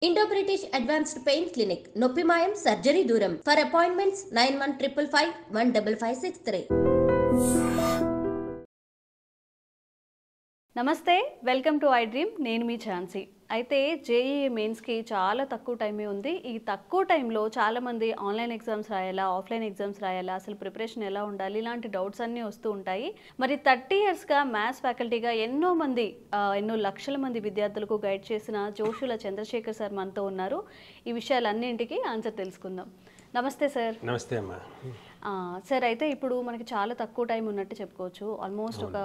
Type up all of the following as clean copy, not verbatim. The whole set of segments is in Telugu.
Indo British advanced pain clinic నొప్పి మాయం సర్జరీ దూరం ఫర్ అపాయింట్మెంట్స్ 9155515563. నమస్తే, వెల్కమ్ టు ఐ డ్రీమ్. నేను మీ ఝాన్సీ. అయితే జేఈఈ మెయిన్స్కి చాలా తక్కువ టైమే ఉంది. ఈ తక్కువ టైంలో చాలామంది ఆన్లైన్ ఎగ్జామ్స్ రాయాలా, ఆఫ్లైన్ ఎగ్జామ్స్ రాయాలా, అసలు ప్రిపరేషన్ ఎలా ఉండాలి, ఇలాంటి డౌట్స్ అన్నీ వస్తూ ఉంటాయి. మరి 30 ఇయర్స్గా మ్యాథ్స్ ఫ్యాకల్టీగా ఎన్నో లక్షల మంది విద్యార్థులకు గైడ్ చేసిన జోషుల చంద్రశేఖర్ సార్ మనతో ఉన్నారు. ఈ విషయాలన్నింటికి ఆన్సర్ తెలుసుకుందాం. నమస్తే సార్. నమస్తే అమ్మా. సార్, అయితే ఇప్పుడు మనకి చాలా తక్కువ టైం ఉన్నట్టు చెప్పుకోవచ్చు. ఆల్మోస్ట్ ఒక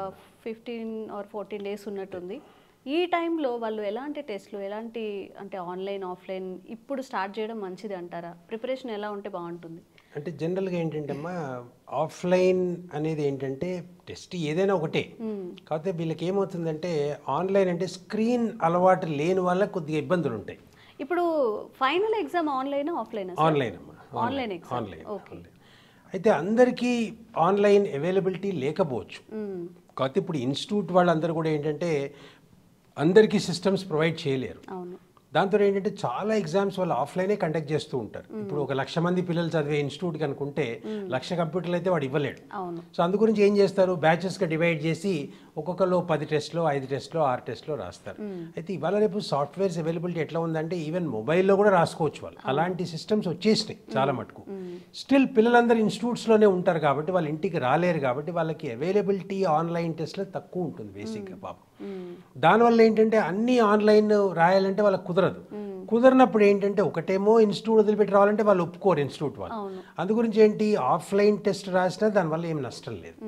15 or 14 డేస్ ఉన్నట్టుంది. ఈ టైంలో వాళ్ళు ఎలాంటి టెస్ట్లు, అంటే ఆన్లైన్ ఆఫ్లైన్ ఇప్పుడు స్టార్ట్ చేయడం మంచిది అంటారా? ప్రిపరేషన్ ఎలా ఉంటే బాగుంటుంది? అంటే జనరల్గా ఏంటంటే అమ్మా, ఆఫ్లైన్ అనేది ఏంటంటే టెస్ట్ ఏదైనా ఒకటే. కాకపోతే వీళ్ళకి ఏమవుతుందంటే ఆన్లైన్ అంటే స్క్రీన్ అలవాటు లేని వల్ల కొద్దిగా ఇబ్బందులు ఉంటాయి. ఇప్పుడు final exam online offline? Online అమ్మా, ఆన్లైన్ ఎగ్జామ్. ఆన్లైన్. అయితే అందరికీ ఆన్లైన్ అవైలబిలిటీ లేకపోవచ్చు. కాకపోతే ఇప్పుడు ఇన్స్టిట్యూట్ వాళ్ళందరూ కూడా ఏంటంటే అందరికీ సిస్టమ్స్ ప్రొవైడ్ చేయలేరు. అవును. దాంతో ఏంటంటే చాలా ఎగ్జామ్స్ వాళ్ళు ఆఫ్లైనే కండక్ట్ చేస్తూ ఉంటారు. ఇప్పుడు 1,00,000 మంది పిల్లలు చదివే ఇన్స్టిట్యూట్కి అనుకుంటే 1,00,000 కంప్యూటర్లు అయితే వాడు ఇవ్వలేడు. సో అందు గురించి ఏం చేస్తారు, బ్యాచెస్గా డివైడ్ చేసి ఒక్కొక్కరు 10 టెస్ట్లో 5 టెస్ట్లో 6 టెస్ట్లో రాస్తారు. అయితే ఇవాళ రేపు సాఫ్ట్వేర్స్ అవైలబిలిటీ ఎట్లా ఉందంటే ఈవెన్ మొబైల్లో కూడా రాసుకోవచ్చు వాళ్ళు. అలాంటి సిస్టమ్స్ వచ్చేసినాయి చాలా మటుకు. స్టిల్ పిల్లలందరూ ఇన్స్టిట్యూట్స్లోనే ఉంటారు కాబట్టి వాళ్ళు ఇంటికి రాలేరు కాబట్టి వాళ్ళకి అవైలబిలిటీ ఆన్లైన్ టెస్ట్లో తక్కువ ఉంటుంది బేసిక్గా పాపం. దానివల్ల ఏంటంటే అన్ని ఆన్లైన్ రాయాలంటే వాళ్ళకి కుదరనప్పుడు ఏంటంటే ఒకటేమో ఇన్స్టిట్యూట్ వదిలిపెట్టి రావాలంటే వాళ్ళు ఒప్పుకోరు ఇన్స్టిట్యూట్ వాళ్ళు. అందు గురించి ఏంటి ఆఫ్లైన్ టెస్ట్ రాసినా దానివల్ల ఏం నష్టం లేదు.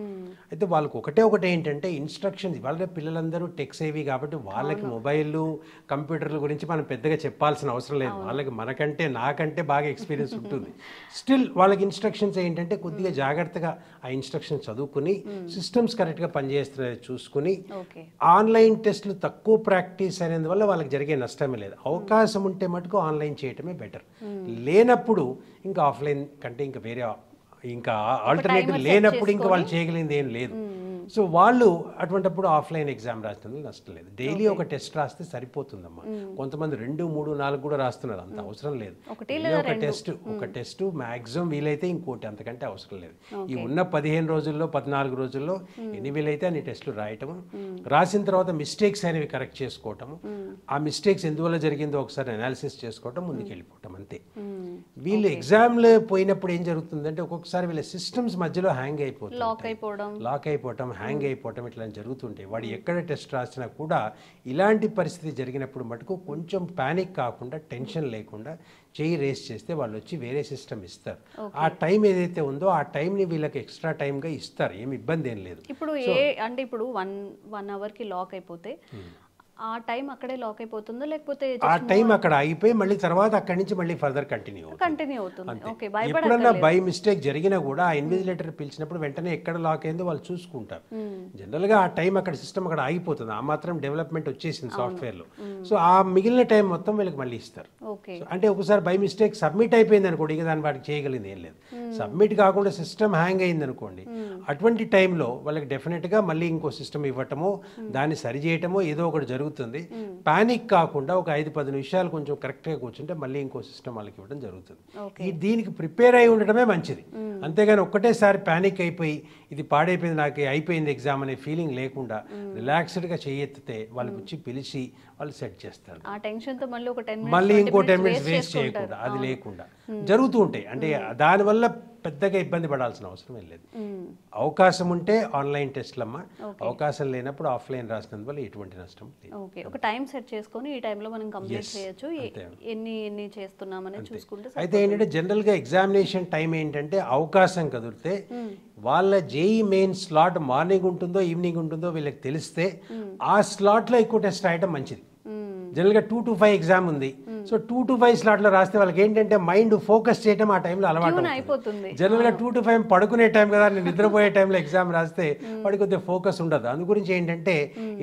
అయితే వాళ్ళకి ఒకటే ఏంటంటే ఇన్స్ట్రక్షన్స్. వాళ్ళ పిల్లలందరూ టెక్ సేవీ కాబట్టి వాళ్ళకి మొబైల్ కంప్యూటర్ల గురించి మనం పెద్దగా చెప్పాల్సిన అవసరం లేదు. వాళ్ళకి నాకంటే బాగా ఎక్స్పీరియన్స్ ఉంటుంది. స్టిల్ వాళ్ళకి ఇన్స్ట్రక్షన్స్ ఏంటంటే కొద్దిగా జాగ్రత్తగా ఆ ఇన్స్ట్రక్షన్స్ చదువుకుని సిస్టమ్స్ కరెక్ట్గా పనిచేస్తున్నాయి చూసుకుని ఆన్లైన్ టెస్ట్లు తక్కువ ప్రాక్టీస్ అనేందువల్ల వాళ్ళకి జరిగే నష్టమే లేదు. అవకాశం ఉంటే మటుకు ఆన్లైన్ చేయటమే బెటర్. లేనప్పుడు ఇంకా ఆఫ్లైన్ కంటే ఇంకా వేరే ఇంకా ఆల్టర్నేటివ్ లేనప్పుడు ఇంకా వాళ్ళు చేయగలిగింది ఏం లేదు. సో వాళ్ళు అటువంటిప్పుడు ఆఫ్లైన్ ఎగ్జామ్ రాసినందుకు నష్టం లేదు. డైలీ ఒక టెస్ట్ రాస్తే సరిపోతుందమ్మా. కొంతమంది 2, 3, 4 కూడా రాస్తున్నారు. అంత అవసరం లేదు. ఒక టెస్ట్ మ్యాక్సిమం వీలైతే ఇంకోటి, అంతకంటే అవసరం లేదు. ఈ ఉన్న 15 రోజుల్లో 14 రోజుల్లో ఎన్ని వీలైతే అన్ని టెస్టులు రాయటము, రాసిన తర్వాత మిస్టేక్స్ అనేవి కరెక్ట్ చేసుకోవటము, ఆ మిస్టేక్స్ ఎందువల్ల జరిగిందో ఒకసారి అనాలిసిస్ చేసుకోవటం, ముందుకు వెళ్ళిపోవటం, అంతే. వీళ్ళు ఎగ్జామ్లో పోయినప్పుడు ఏం జరుగుతుందంటే ఒక్కొక్కసారి వీళ్ళ సిస్టమ్స్ మధ్యలో లాక్ అయిపోవటం హ్యాంగ్ అయిపోవటం ఇట్లా జరుగుతుంటాయి. వాడు ఎక్కడ టెస్ట్ రాసినా కూడా ఇలాంటి పరిస్థితి జరిగినప్పుడు మటుకు కొంచెం ప్యానిక్ కాకుండా, టెన్షన్ లేకుండా చేయి రేస్ చేస్తే వాళ్ళు వచ్చి వేరే సిస్టమ్ ఇస్తారు. ఆ టైం ఏదైతే ఉందో ఆ టైంని వీళ్ళకి ఎక్స్ట్రా టైంగా ఇస్తారు. ఏమి ఇబ్బంది ఏం లేదు. ఇప్పుడు ఇప్పుడు 1 అవర్కి లాక్ అయిపోతే ఆ టైం అక్కడే లాక్ అయిపోతుందో, లేకపోతే ఆ టైం అక్కడ అయిపోయి మళ్ళీ తర్వాత అక్కడి నుంచి మళ్ళీ ఫర్దర్ కంటిన్యూ అవుతుంది. ఎప్పుడన్నా బై మిస్టేక్ జరిగినా కూడా ఆ ఇన్విజిలేటర్ పిలిచినప్పుడు వెంటనే ఎక్కడ లాక్ అయిందో వాళ్ళు చూసుకుంటారు. జనరల్ గా ఆ టైం అక్కడ సిస్టమ్ అక్కడ ఆగిపోతుంది. ఆ మాత్రం డెవలప్మెంట్ వచ్చేసింది సాఫ్ట్వేర్ లో. సో ఆ మిగిలిన టైం మొత్తం వీళ్ళకి మళ్ళీ ఇస్తారు. అంటే ఒకసారి బై మిస్టేక్ సబ్మిట్ అయిపోయింది అనుకోండి, ఇక దాన్ని వాటికి చేయగలిగింది ఏం లేదు. సబ్మిట్ కాకుండా సిస్టమ్ హ్యాంగ్ అయింది అనుకోండి, అటువంటి టైంలో వాళ్ళకి డెఫినెట్ గా మళ్ళీ ఇంకో సిస్టమ్ ఇవ్వటమో దాన్ని సరి చేయటమో ఏదో ఒకటి జరుగుతుంది. పానిక్ కాకుండా ఒక 5-10 నిమిషాలు కొంచెం కరెక్ట్ గా కూర్చుంటే మళ్ళీ ఇంకో సిస్టమ్ వాళ్ళకి ఇవ్వడం జరుగుతుంది. దీనికి ప్రిపేర్ అయి ఉండటమే మంచిది. అంతేగాని ఒక్కటేసారి పానిక్ అయిపోయి ఇది పాడైపోయింది, నాకు అయిపోయింది ఎగ్జామ్ అనే ఫీలింగ్ లేకుండా రిలాక్స్డ్ గా చేయెత్తితే వాళ్ళకి వచ్చి పిలిచి వాళ్ళు సెట్ చేస్తారు. మళ్ళీ ఇంకో 10 మినిట్స్ వేస్ట్ చేయకుండా, అది లేకుండా జరుగుతూ ఉంటాయి. అంటే దానివల్ల పెద్దగా ఇబ్బంది పడాల్సిన అవసరం ఏం లేదు. అవకాశం ఉంటే ఆన్లైన్ టెస్ట్లమ్మా, అవకాశం లేనప్పుడు ఆఫ్లైన్ రాసినందువల్ల ఎటువంటి నష్టం లేదు. ఒక టైం సెట్ చేసుకొని ఈ టైంలో మనం కంప్లీట్ చేయొచ్చు, ఎన్ని చేస్తున్నామని చూసుకుంటే. అయితే ఏంటంటే జనరల్ గా ఎగ్జామినేషన్ టైం ఏంటంటే అవకాశం కుదిరితే వాళ్ళ జేఈ మెయిన్ స్లాట్ మార్నింగ్ ఉంటుందో ఈవినింగ్ ఉంటుందో వీళ్ళకి తెలిస్తే ఆ స్లాట్ లో ఎక్కువ టెస్ట్ రాయటం మంచిది. జనరల్గా 2 to 5 ఎగ్జామ్ ఉంది. సో 2 to 5 స్లాట్లో రాస్తే వాళ్ళకి ఏంటంటే మైండ్ ఫోకస్ చేయడం ఆ టైంలో అలవాటు అయిపోతుంది. జనరల్గా 2 to 5 పడుకునే టైం కదా, నేను నిద్రపోయే టైంలో ఎగ్జామ్ రాస్తే వాడికి కొద్దిగా ఫోకస్ ఉండదు. అందు గురించి ఏంటంటే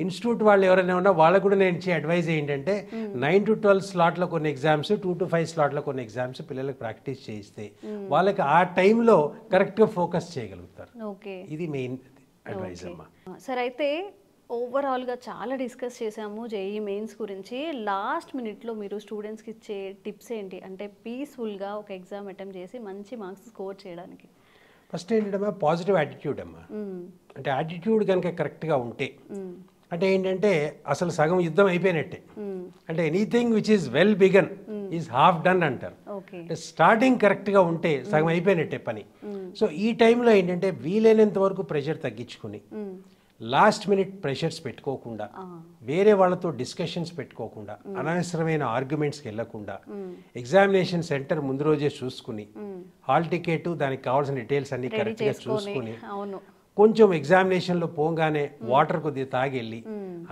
ఇన్స్టిట్యూట్ వాళ్ళు ఎవరైనా ఉన్నా వాళ్ళకు కూడా నేను ఇచ్చే అడ్వైజ్ ఏంటంటే 9 to 12 స్లాట్లో కొన్ని ఎగ్జామ్స్, 2 to 5 స్లాట్లో కొన్ని ఎగ్జామ్స్ పిల్లలకు ప్రాక్టీస్ చేయిస్తే వాళ్ళకి ఆ టైంలో కరెక్ట్గా ఫోకస్ చేయగలుగుతారు. ఇది మెయిన్ అడ్వైజ్ అమ్మా. సరే, అయితే ఓవరాల్గా చాలా డిస్కస్ చేసాము జేఈ మెయిన్స్ గురించి. లాస్ట్ మినిట్లో మీరు స్టూడెంట్స్కి ఇచ్చే టిప్స్ ఏంటి, అంటే పీస్ఫుల్గా ఒక ఎగ్జామ్ అటెంప్ట్ చేసి మంచి మార్క్స్ స్కోర్ చేయడానికి? ఫస్ట్ ఏంటంటే పాజిటివ్ యాటిట్యూడ్ అమ్మా. అంటే యాటిట్యూడ్ కనుక కరెక్ట్గా ఉంటే, అంటే ఏంటంటే అసలు సగం యుద్ధం అయిపోయినట్టే. అంటే anything which is well began is half done అంటారు. అంటే స్టార్టింగ్ కరెక్ట్గా ఉంటే సగం అయిపోయినట్టే పని. సో ఈ టైంలో ఏంటంటే వీలైనంత వరకు ప్రెషర్ తగ్గించుకుని, లాస్ట్ మినిట్ ప్రెషర్స్ పెట్టుకోకుండా, వేరే వాళ్ళతో డిస్కషన్స్ పెట్టుకోకుండా, అనవసరమైన ఆర్గ్యుమెంట్స్కి వెళ్ళకుండా, ఎగ్జామినేషన్ సెంటర్ ముందు రోజే చూసుకుని, హాల్ టికెట్ దానికి కావాల్సిన డీటెయిల్స్ అన్ని కరెక్ట్గా చూసుకుని, కొంచెం ఎగ్జామినేషన్లో పోగానే వాటర్ కొద్దిగా తాగి వెళ్ళి,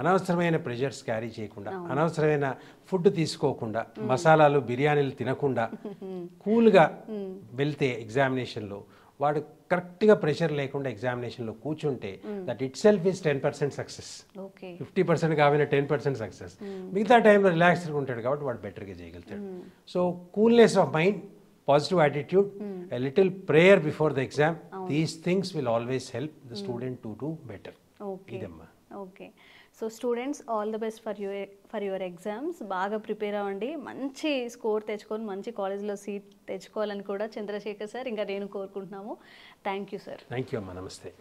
అనవసరమైన ప్రెషర్స్ క్యారీ చేయకుండా, అనవసరమైన ఫుడ్ తీసుకోకుండా, మసాలాలు బిర్యానీలు తినకుండా కూల్గా వెళ్తే ఎగ్జామినేషన్లో వాడు కరెక్ట్గా ప్రెషర్ లేకుండా ఎగ్జామినేషన్లో కూర్చుంటే that it self is 10% success. 50% కావాలి 10% సక్సెస్. మిగతా టైంలో రిలాక్స్డ్గా ఉంటాడు కాబట్టి వాడు బెటర్గా చేయగలుగుతాడు. So coolness of mind, positive attitude, a little prayer before the exam, these things will always help the student to do better. Okay. So students, all the best for your exams. బాగా ప్రిపేర్ అవ్వండి, మంచి స్కోర్ తెచ్చుకొని మంచి కాలేజ్లో సీట్ తెచ్చుకోవాలని కూడా చంద్రశేఖర్ సార్ ఇంకా నేను కోరుకుంటున్నాము. Thank you sir. Thank you అమ్మా. నమస్తే.